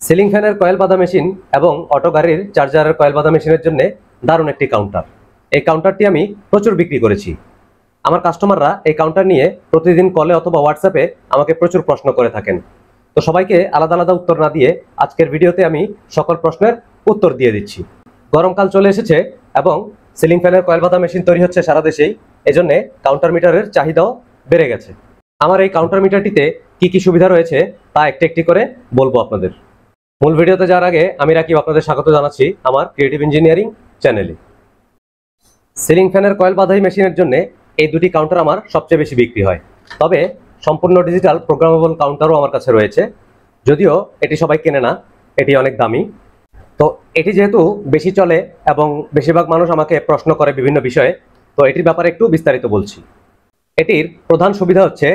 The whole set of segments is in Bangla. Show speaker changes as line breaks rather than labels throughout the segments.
সিলিং ফ্যানের কয়েল বাঁধা মেশিন এবং অটো গাড়ির চার্জারের কয়েল বাঁধা মেশিনের জন্য দারুণ একটি কাউন্টার। এই কাউন্টারটি আমি প্রচুর বিক্রি করেছি। আমার কাস্টমাররা এই কাউন্টার নিয়ে প্রতিদিন কলে অথবা হোয়াটসঅ্যাপে আমাকে প্রচুর প্রশ্ন করে থাকেন। তো সবাইকে আলাদা আলাদা উত্তর না দিয়ে আজকের ভিডিওতে আমি সকল প্রশ্নের উত্তর দিয়ে দিচ্ছি। গরমকাল চলে এসেছে এবং সিলিং ফ্যানের কয়েল বাঁধা মেশিন তৈরি হচ্ছে সারা দেশেই, এজন্যে কাউন্টার মিটারের চাহিদাও বেড়ে গেছে। আমার এই কাউন্টার মিটারটিতে কি কি সুবিধা রয়েছে তা একটি একটি করে বলবো আপনাদের। মূল ভিডিওতে যাওয়ার আগে আমি রাকিব আপনাদের স্বাগত জানাচ্ছি আমার ক্রিয়েটিভ ইঞ্জিনিয়ারিং চ্যানেলে। সিলিং ফ্যানের কয়েল বাঁধাই মেশিনের জন্য এই দুটি কাউন্টার আমার সবচেয়ে বেশি বিক্রি হয়, তবে সম্পূর্ণ ডিজিটাল প্রোগ্রামেবল কাউন্টারও আমার কাছে রয়েছে, যদিও এটি সবাই কেনে না, এটি অনেক দামি। তো এটি যেহেতু বেশি চলে এবং বেশিরভাগ মানুষ আমাকে প্রশ্ন করে বিভিন্ন বিষয়ে, তো এটির ব্যাপারে একটু বিস্তারিত বলছি। এটির প্রধান সুবিধা হচ্ছে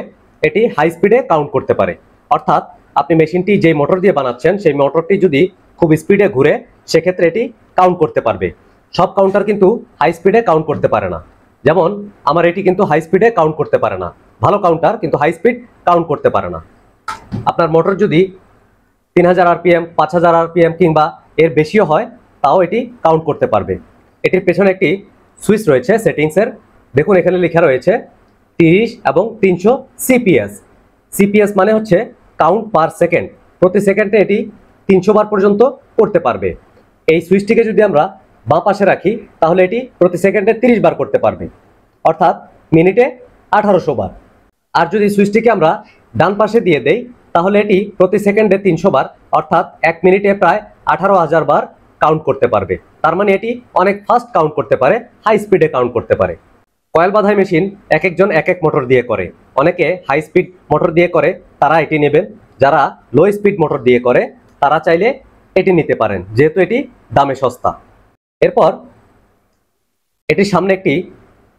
এটি হাই স্পিডে কাউন্ট করতে পারে, অর্থাৎ আপনি মেশিনটি যে মোটর দিয়ে বানাচ্ছেন সেই মোটরটি যদি খুব স্পিডে ঘুরে সেক্ষেত্রে এটি কাউন্ট করতে পারবে। সব কাউন্টার কিন্তু হাই স্পিডে কাউন্ট করতে পারে না, যেমন আমার এটি কিন্তু হাই স্পিডে কাউন্ট করতে পারে না। ভালো কাউন্টার কিন্তু হাই স্পিড কাউন্ট করতে পারে না। আপনার মোটর যদি 3000 আরপিএম, 5000 আরপিএম কিংবা এর বেশিও হয় তাও এটি কাউন্ট করতে পারবে। এটির পেছনে একটি সুইচ রয়েছে সেটিংসের, দেখুন এখানে লেখা রয়েছে 30 এবং 300 সিপিএস। সিপিএস মানে হচ্ছে কাউন্ট পার সেকেন্ড, প্রতি সেকেন্ডে এটি 300 বার পর্যন্ত করতে পারবে। এই সুইচটিকে যদি আমরা বাঁ পাশে রাখি তাহলে এটি প্রতি সেকেন্ডে 30 বার করতে পারবে, অর্থাৎ মিনিটে 1800 বার। আর যদি সুইচটিকে আমরা ডান পাশে দিয়ে দেই তাহলে এটি প্রতি সেকেন্ডে 300 বার, অর্থাৎ 1 মিনিটে প্রায় 18,000 বার কাউন্ট করতে পারবে। তার মানে এটি অনেক ফাস্ট কাউন্ট করতে পারে, হাই স্পিডে কাউন্ট করতে পারে। কয়েল বাঁধাই মেশিন এক একজন এক এক মোটর দিয়ে করে, অনেকে হাই স্পিড মোটর দিয়ে করে, তারা এটি নেবেন। যারা লো স্পিড মোটর দিয়ে করে তারা চাইলে এটি নিতে পারেন, যেহেতু এটি দামে সস্তা। এরপর এটির সামনে একটি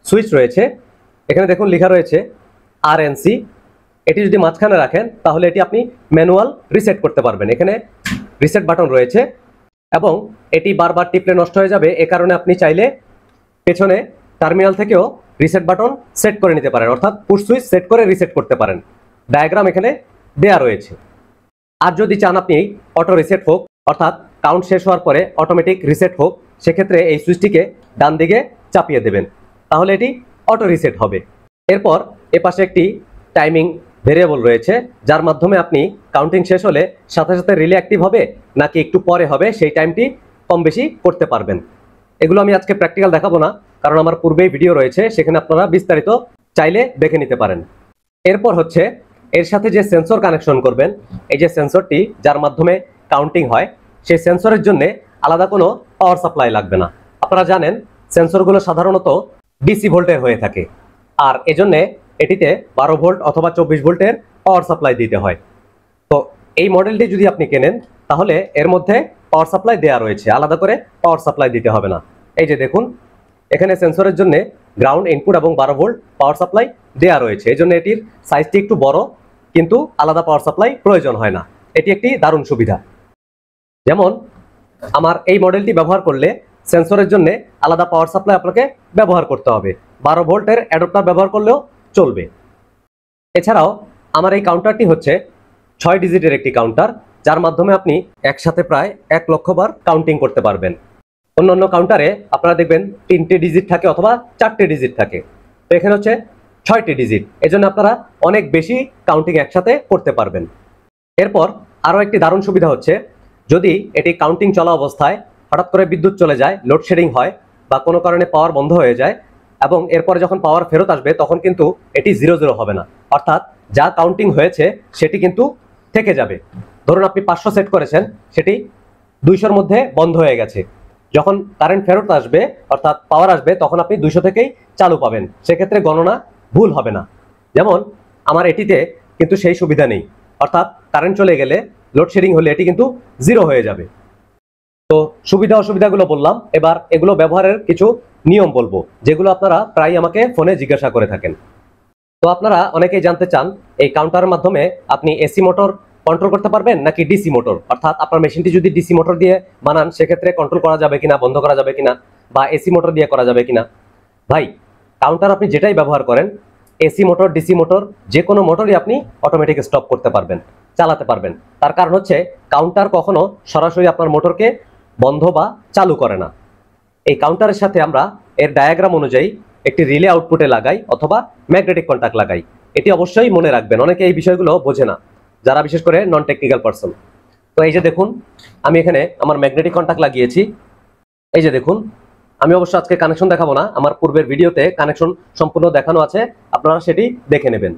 সুইচ রয়েছে, এখানে দেখুন লেখা রয়েছে আরএনসি। এটি যদি মাঝখানে রাখেন তাহলে এটি আপনি ম্যানুয়াল রিসেট করতে পারবেন। এখানে রিসেট বাটন রয়েছে এবং এটি বারবার টিপলে নষ্ট হয়ে যাবে, এ কারণে আপনি চাইলে পেছনে টার্মিনাল থেকেও রিসেট বাটন সেট করে নিতে পারেন, অর্থাৎ পুশ সুইচ সেট করে রিসেট করতে পারেন। ডায়াগ্রাম এখানে দেয়া রয়েছে। আর যদি চান আপনি অটো রিসেট হোক, অর্থাৎ কাউন্ট শেষ হওয়ার পরে অটোমেটিক রিসেট হোক, সেক্ষেত্রে এই সুইচটিকে ডান দিকে চাপিয়ে দেবেন, তাহলে এটি অটো রিসেট হবে। এরপর এপাশে একটি টাইমিং ভেরিয়েবল রয়েছে, যার মাধ্যমে আপনি কাউন্টিং শেষ হলে সাথে সাথে রিলে অ্যাক্টিভ হবে নাকি একটু পরে হবে সেই টাইমটি কম বেশি করতে পারবেন। এগুলো আমি আজকে প্র্যাকটিক্যাল দেখাবো না, কারণ আমার পূর্বেই ভিডিও রয়েছে, সেখানে আপনারা বিস্তারিত চাইলে দেখে নিতে পারেন। এরপর হচ্ছে এর সাথে যে সেন্সর কানেকশন করবেন, এই যে সেন্সরটি যার মাধ্যমে কাউন্টিং হয়, সেই সেন্সরের জন্য আলাদা কোনো পাওয়ার সাপ্লাই লাগবে না। আপনারা জানেন সেন্সরগুলো সাধারণত ডিসি ভোল্টের হয়ে থাকে, আর এজন্যে এটিতে 12 ভোল্ট অথবা 24 ভোল্টের পাওয়ার সাপ্লাই দিতে হয়। তো এই মডেলটি যদি আপনি কেনেন তাহলে এর মধ্যে পাওয়ার সাপ্লাই দেওয়া রয়েছে, আলাদা করে পাওয়ার সাপ্লাই দিতে হবে না। এই যে দেখুন এখানে সেন্সরের জন্য গ্রাউন্ড ইনপুট এবং 12 ভোল্ট পাওয়ার সাপ্লাই দেওয়া রয়েছে, এই জন্য এটির সাইজটি একটু বড়, কিন্তু আলাদা পাওয়ার সাপ্লাই প্রয়োজন হয় না। এটি একটি দারুণ সুবিধা। যেমন আমার এই মডেলটি ব্যবহার করলে সেন্সরের জন্য আলাদা পাওয়ার সাপ্লাই আপনাকে ব্যবহার করতে হবে, 12 ভোল্টের অ্যাডাপ্টার ব্যবহার করলেও চলবে। এছাড়াও আমার এই কাউন্টারটি হচ্ছে 6 ডিজিটের একটি কাউন্টার, যার মাধ্যমে আপনি একসাথে প্রায় 1 লক্ষ বার কাউন্টিং করতে পারবেন। অন্যান্য কাউন্টারে আপনারা দেখবেন 3টে ডিজিট থাকে অথবা 4টে ডিজিট থাকে, তো এখানে হচ্ছে 6টি ডিজিট, এজন্য আপনারা অনেক বেশি কাউন্টিং একসাথে করতে পারবেন। এরপর আরও একটি দারুণ সুবিধা হচ্ছে, যদি এটি কাউন্টিং চলা অবস্থায় হঠাৎ করে বিদ্যুৎ চলে যায়, লোডশেডিং হয় বা কোনো কারণে পাওয়ার বন্ধ হয়ে যায় এবং এরপরে যখন পাওয়ার ফেরত আসবে তখন কিন্তু এটি 0 হবে না, অর্থাৎ যা কাউন্টিং হয়েছে সেটি কিন্তু থেকে যাবে। ধরুন আপনি 500 সেট করেছেন, সেটি 200-র মধ্যে বন্ধ হয়ে গেছে, যখন কারেন্ট ফেরত আসবে অর্থাৎ পাওয়ার আসবে তখন আপনি 200 থেকেই চালু পাবেন, সেক্ষেত্রে গণনা ভুল হবে না। যেমন আমার এটিতে কিন্তু সেই সুবিধা নেই, অর্থাৎ কারেন্ট চলে গেলে লোডশেডিং হলে এটি কিন্তু 0 হয়ে যাবে। তো সুবিধা অসুবিধাগুলো বললাম, এবার এগুলো ব্যবহারের কিছু নিয়ম বলবো, যেগুলো আপনারা প্রায় আমাকে ফোনে জিজ্ঞাসা করে থাকেন। তো আপনারা অনেকেই জানতে চান এই কাউন্টারের মাধ্যমে আপনি এসি মোটর কন্ট্রোল করতে পারবেন নাকি ডিসি মোটর, অর্থাৎ আপনার মেশিনটি যদি ডিসি মোটর দিয়ে বানান সেক্ষেত্রে কন্ট্রোল করা যাবে কিনা, বন্ধ করা যাবে কিনা, বা এসি মোটর দিয়ে করা যাবে কিনা। ভাই, কাউন্টার আপনি যেটাই ব্যবহার করেন, এসি মোটর, ডিসি মোটর, যে কোনো মোটরই আপনি অটোমেটিক স্টপ করতে পারবেন। চালাতে পারবেন। তার কারণ হচ্ছে কাউন্টার কখনো সরাসরি আপনার মোটরকে বন্ধ বা চালু করে না। এই কাউন্টারের সাথে আমরা এর ডায়াগ্রাম অনুযায়ী একটি রিলে আউটপুটে লাগাই অথবা ম্যাগনেটিক কন্টাক্ট লাগাই। এটি অবশ্যই মনে রাখবেন, অনেকে এই বিষয়গুলো বোঝে না, যারা বিশেষ করে নন টেকনিক্যাল পারসন। তো এই যে দেখুন, আমি এখানে আমার ম্যাগনেটিক কন্টাক্ট লাগিয়েছি। এই যে দেখুন, আমি অবশ্য আজকে কানেকশন দেখাবো না, আমার পূর্বের ভিডিওতে কানেকশন সম্পূর্ণ দেখানো আছে, আপনারা সেটি দেখে নেবেন।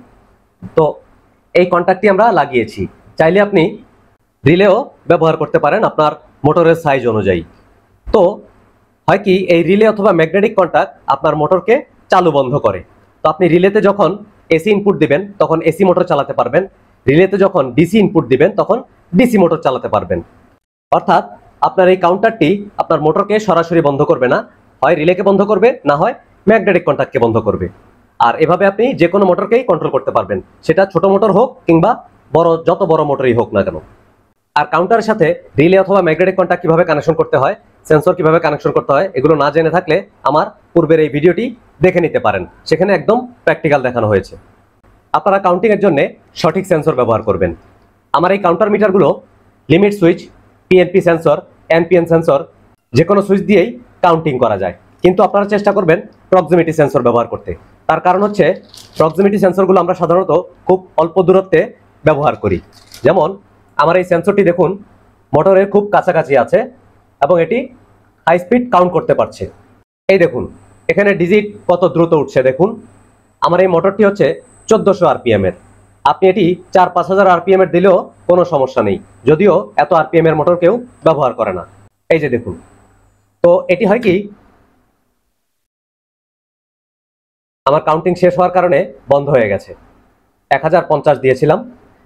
তো এই কন্টাক্টটি আমরা লাগিয়েছি। চাইলে আপনি রিলেও ব্যবহার করতে পারেন আপনার মোটরের সাইজ অনুযায়ী। তো হয় কি, এই রিলে অথবা ম্যাগনেটিক কন্টাক্ট আপনার মোটরকে চালু বন্ধ করে। তো আপনি রিলেতে যখন এসি ইনপুট দিবেন তখন এসি মোটর চালাতে পারবেন, রিলেতে যখন ডিসি ইনপুট দিবেন তখন ডিসি মোটর চালাতে পারবেন। অর্থাৎ আপনার এই কাউন্টারটি আপনার মোটরকে সরাসরি বন্ধ করবে না, হয় রিলেকে বন্ধ করবে, না হয় ম্যাগনেটিক কন্টাক্টকে বন্ধ করবে। আর এভাবে আপনি যে কোনো মোটরকেই কন্ট্রোল করতে পারবেন, সেটা ছোট মোটর হোক কিংবা যত বড় মোটরই হোক না কেন। আর কাউন্টারের সাথে রিলে অথবা ম্যাগনেটিক কন্টাক্ট কিভাবে কানেকশন করতে হয়, সেন্সর কিভাবে কানেকশন করতে হয়, এগুলো না জেনে থাকলে আমার পূর্বের এই ভিডিওটি দেখে নিতে পারেন, সেখানে একদম প্র্যাকটিক্যাল দেখানো হয়েছে। আপনারা কাউন্টিং এর জন্য সঠিক সেন্সর ব্যবহার করবেন। আমার এই কাউন্টার মিটারগুলো limit switch, PNP sensor, NPN sensor, যে কোনো সুইচ দিয়েই কাউন্টিং করা যায়, কিন্তু আপনারা চেষ্টা করবেন প্রক্সিমিটি সেন্সর ব্যবহার করতে। তার কারণ হচ্ছে প্রক্সিমিটি সেন্সরগুলো আমরা সাধারণত খুব অল্প দূরত্বে ব্যবহার করি। যেমন আমার এই সেন্সরটি দেখুন, মোটরের খুব কাছাকাছি আছে এবং এটি হাই স্পিড কাউন্ট করতে পারছে। এই দেখুন এখানে ডিজিট কত দ্রুত উঠছে দেখুন। আমার এই মোটরটি হচ্ছে 1400 আরপিএম এর। আপনি এটি 4-5 হাজার আরপিএম এর দিলেও কোনো সমস্যা নেই, যদিও এত আরপিএম এর মোটর কেউ ব্যবহার করে না। এই যে দেখুন, তো এটি হয় কি, আমার কাউন্টিং শেষ হওয়ার কারণে বন্ধ হয়ে গেছে। 1050 দিয়েছিলাম।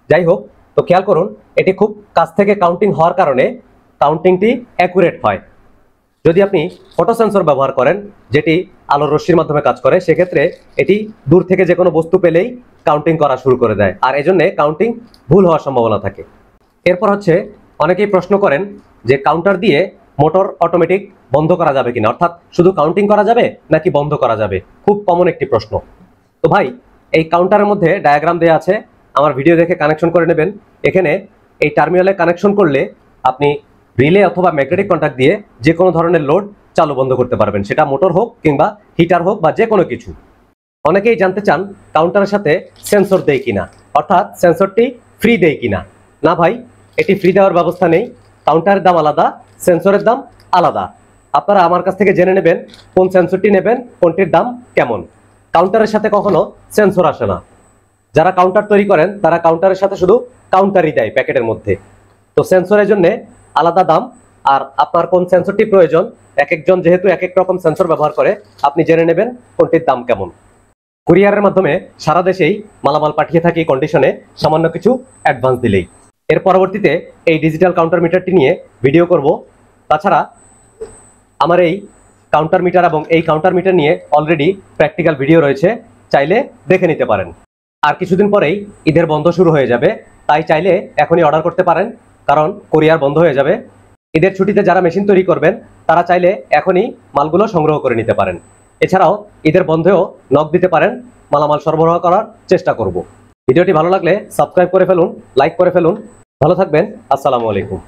যাই হোক, তো খেয়াল করুন, এটি খুব কাছ থেকে কাউন্টিং হওয়ার কারণে কাউন্টিংটি অ্যাকুরেট হয়। যদি আপনি ফটো সেন্সর ব্যবহার করেন, যেটি আলোর রশ্মির মাধ্যমে কাজ করে, সেক্ষেত্রে এটি দূর থেকে যে কোনো বস্তু পেলেই কাউন্টিং করা শুরু করে দেয়, আর এজন্য কাউন্টিং ভুল হওয়ার সম্ভাবনা থাকে। এরপর হচ্ছে অনেকেই প্রশ্ন করেন যে কাউন্টার দিয়ে মোটর অটোমেটিক বন্ধ করা যাবে কিনা, অর্থাৎ শুধু কাউন্টিং করা যাবে নাকি বন্ধ করা যাবে, খুব কমন একটি প্রশ্ন। তো ভাই, এই কাউন্টারের মধ্যে ডায়াগ্রাম দেওয়া আছে, আমার ভিডিও দেখে কানেকশন করে নেবেন। এখানে এই টার্মিনালে কানেকশন করলে আপনি রিলে অথবা ম্যাগনেটিক কন্টাক্ট দিয়ে যে কোনো ধরনের লোড চালু বন্ধ করতে পারবেন, সেটা মোটর হোক কিংবা হিটার হোক বা যে কোনো কিছু। অনেকেই জানতে চান কাউন্টারের সাথে সেন্সর দেয় কিনা, অর্থাৎ সেন্সরটি ফ্রি দেয় কিনা। না ভাই, এটি ফ্রি দেওয়ার ব্যবস্থা নেই। কাউন্টারের দাম আলাদা, সেন্সরের দাম আলাদা। আপনারা আমার কাছ থেকে জেনে নেবেন কোন সেন্সরটি নেবেন, কোনটির দাম কেমন। কাউন্টারের সাথে কখনো সেন্সর আসে না। যারা কাউন্টার তৈরি করেন তারা কাউন্টারের সাথে শুধু কাউন্টারই দেয় প্যাকেটের মধ্যে। তো সেন্সরের জন্য আলাদা দাম, আর আপনার কোন সেন্সরটি প্রয়োজন, এক একজন যেহেতু এক এক রকম সেন্সর ব্যবহার করে, আপনি জেনে নেবেন কোনটির দাম কেমন। কুরিয়ারের মাধ্যমে সারা দেশেই মালামাল পাঠিয়ে থাকি কন্ডিশনে, সামান্য কিছু অ্যাডভান্স দিলেই। এর পরবর্তীতে এই ডিজিটাল কাউন্টার মিটারটি নিয়ে ভিডিও করব। তাছাড়া আমার এই কাউন্টার মিটার এবং এই কাউন্টার মিটার নিয়ে অলরেডি প্র্যাকটিক্যাল ভিডিও রয়েছে, চাইলে দেখে নিতে পারেন। আর কিছুদিন পরেই ঈদের বন্ধ শুরু হয়ে যাবে, তাই চাইলে এখনই অর্ডার করতে পারেন, কারণ কোরিয়ার বন্ধ হয়ে যাবে। ঈদের ছুটিতে যারা মেশিন তৈরি করবেন তারা চাইলে এখনই মালগুলো সংগ্রহ করে নিতে পারেন। এছাড়াও ঈদের বন্ধেও নক দিতে পারেন, মালামাল সরবরাহ করার চেষ্টা করব। ভিডিওটি ভালো লাগলে সাবস্ক্রাইব করে ফেলুন, লাইক করে ফেলুন। ভালো থাকবেন, আসসালামু আলাইকুম।